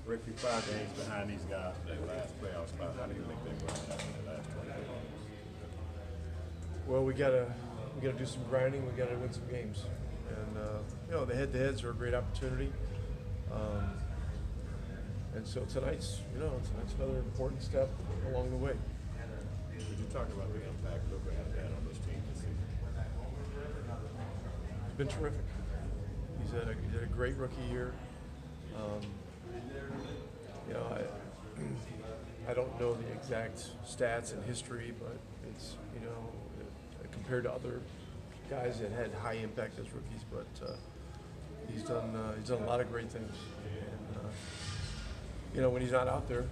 Rick, you're 5 games behind these guys for their last playoff spot. How do you think they will after the last 20 games? Well, we gotta do some grinding. We gotta win some games, and the head-to-heads are a great opportunity. And so tonight's another important step along the way. Could you talk about the impact Luka has had on this team this season? It's been terrific. He's had a great rookie year. I don't know the exact stats and history, but it's compared to other guys that had high impact as rookies, but he's done a lot of great things. And when he's not out there,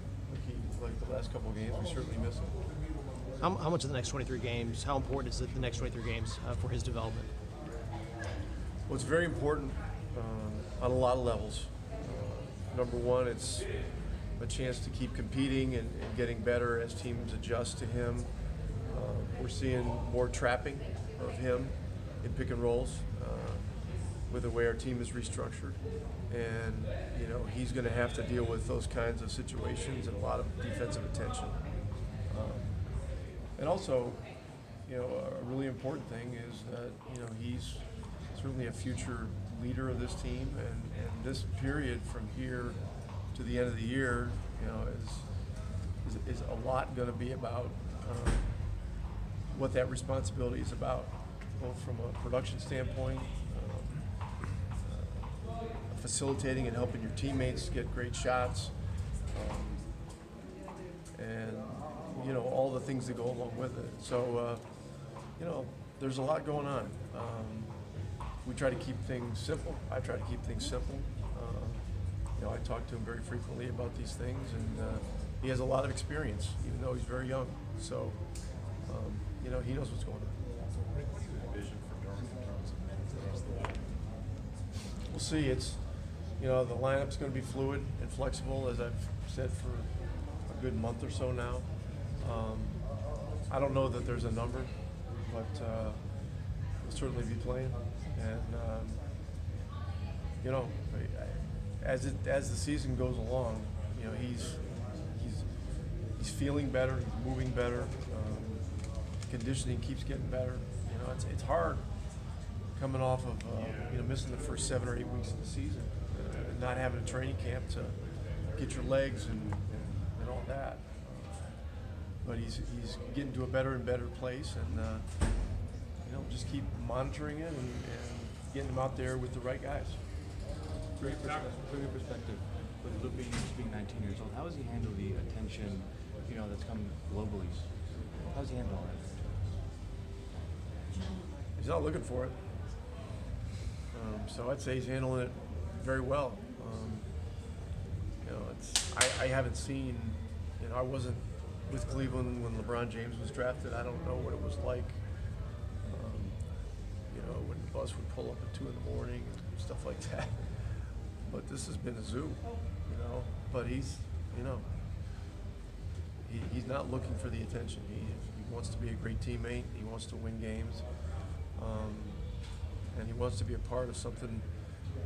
like the last couple of games, we certainly miss him. How much of the next 23 games? How important is the next 23 games for his development? Well, it's very important on a lot of levels. Number one, it's a chance to keep competing and getting better as teams adjust to him. We're seeing more trapping of him in pick and rolls with the way our team is restructured. And, he's going to have to deal with those kinds of situations and a lot of defensive attention. And also, a really important thing is that, he's certainly a future leader of this team, and this period from here to the end of the year, is a lot going to be about what that responsibility is about, both from a production standpoint, facilitating and helping your teammates get great shots, and all the things that go along with it. So, there's a lot going on. We try to keep things simple. I try to keep things simple. I talk to him very frequently about these things, and he has a lot of experience, even though he's very young. So, he knows what's going on. What do you envision for Durham in terms of minutes? We'll see. It's the lineup's going to be fluid and flexible, as I've said for a good month or so now. I don't know that there's a number, but we'll certainly be playing. And as the season goes along, he's feeling better, he's moving better, conditioning keeps getting better. It's hard coming off of missing the first 7 or 8 weeks of the season, and not having a training camp to get your legs and all that. But he's getting to a better and better place, and just keep monitoring it and getting him out there with the right guys. From your perspective, with Luke being 19 years old, how has he handled the attention, that's come globally? How has he handled all that? He's not looking for it. So I'd say he's handling it very well. I haven't seen, I wasn't with Cleveland when LeBron James was drafted. I don't know what it was like. When the bus would pull up at 2 in the morning and stuff like that. But this has been a zoo, But he's not looking for the attention. He wants to be a great teammate. He wants to win games, and he wants to be a part of something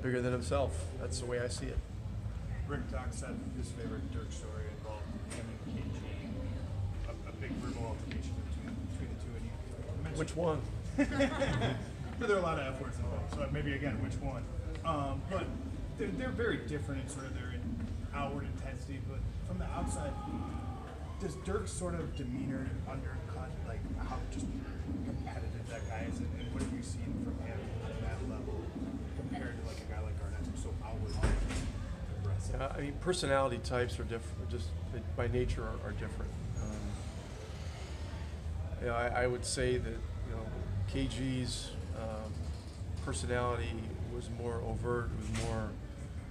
bigger than himself. That's the way I see it. Rick Doc said his favorite Dirk story involved him and KG, a big verbal altercation between the two of you. Which one? There are a lot of F words involved, so maybe again, which one? But they're very different in sort of their outward intensity, but from the outside, does Dirk's sort of demeanor undercut like how just competitive that guy is, and what have you seen from him at that level compared to like a guy like Garnett who's so outward aggressive? Personality types are different, just by nature are different. I would say that KG's personality was more overt, was more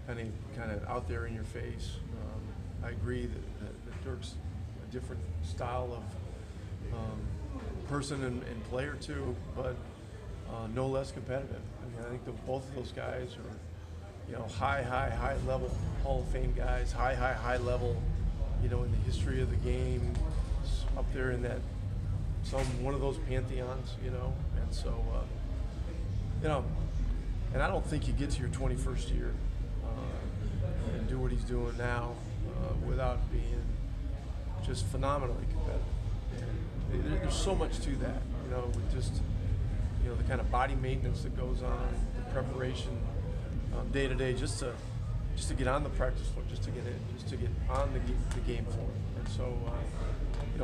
kind of out there in your face. I agree that Dirk's a different style of person and player too, but no less competitive. I think both of those guys are, high level Hall of Fame guys, high level, in the history of the game, up there in that one of those pantheons, and so and I don't think you get to your 21st year and do what he's doing now without being just phenomenally competitive. And there's so much to that, with just the kind of body maintenance that goes on, the preparation day to day, just to get on the practice floor, just to get in, just to get on the game floor. And so,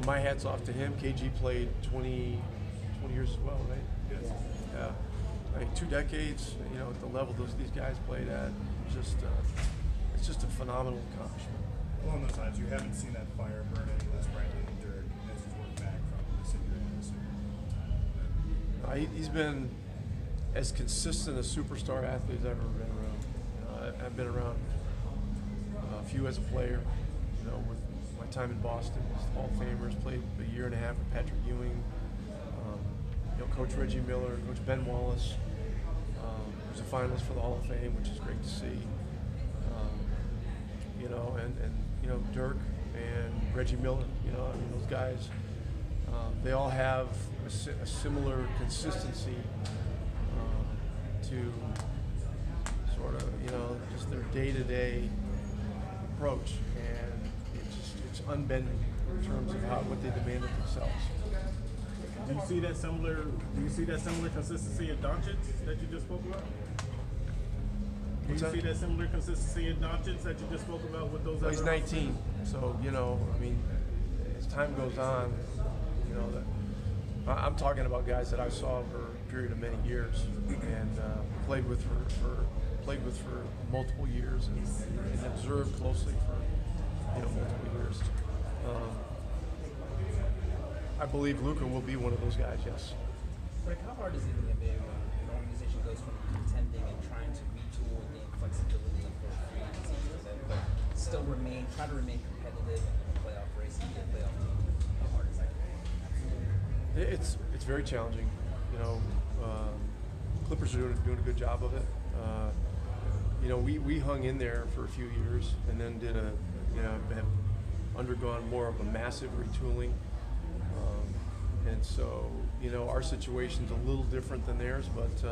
my hat's off to him. KG played 20 years as well, right? Yes. Yeah. I mean, 2 decades, at the level these guys played at, it's just a phenomenal accomplishment. Along those lines, you haven't seen that fire burn any less brightly in Dirk as he's worked back from the injury. He's been as consistent a superstar athlete as I've ever been around. I've been around a few as a player, with my time in Boston, as Hall of Famers, played a year and a half with Patrick Ewing, Coach Reggie Miller, Coach Ben Wallace, who's a finalist for the Hall of Fame, which is great to see. And Dirk and Reggie Miller, those guys, they all have a similar consistency to sort of, just their day-to-day approach, and it's unbending in terms of what they demand of themselves. Do you see that similar consistency in Doncic that you just spoke about? Do you see that similar consistency in Doncic that you just spoke about with those? Well, he's 19, so as time goes on, I'm talking about guys that I saw over a period of many years and played with for multiple years and observed closely for multiple years. I believe Luka will be one of those guys. Yes. Rick, how hard is it in the NBA when an organization goes from contending and trying to retool the flexibility for free agency, but still try to remain competitive in a playoff race and be a playoff team? How hard is that? It's very challenging. Clippers are doing a good job of it. We hung in there for a few years and then have undergone more of a massive retooling. And so, our situation's a little different than theirs, but,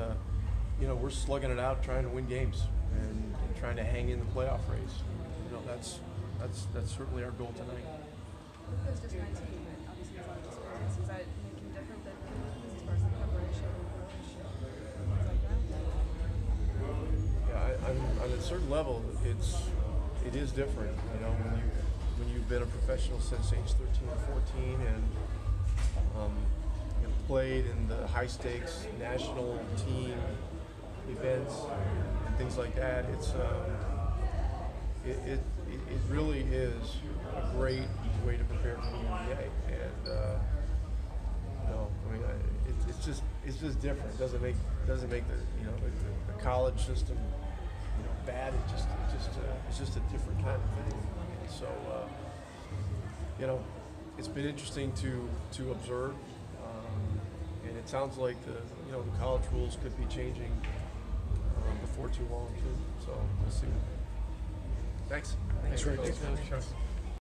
we're slugging it out, trying to win games and trying to hang in the playoff race. That's certainly our goal tonight. Luka's just 19, but obviously he's a lot of experience. Does that make him different than as far as the preparation and things like that? Yeah, on a certain level, it is different. When you've been a professional since age 13 or 14 and played in the high stakes national team events and things like that, it really is a great way to prepare for the NBA. And it's just different. It doesn't make the college system bad. It's just a different kind of thing. And so it's been interesting to observe, and it sounds like the college rules could be changing before too long too. So we'll see. Thanks. Thanks, Rick. Thanks.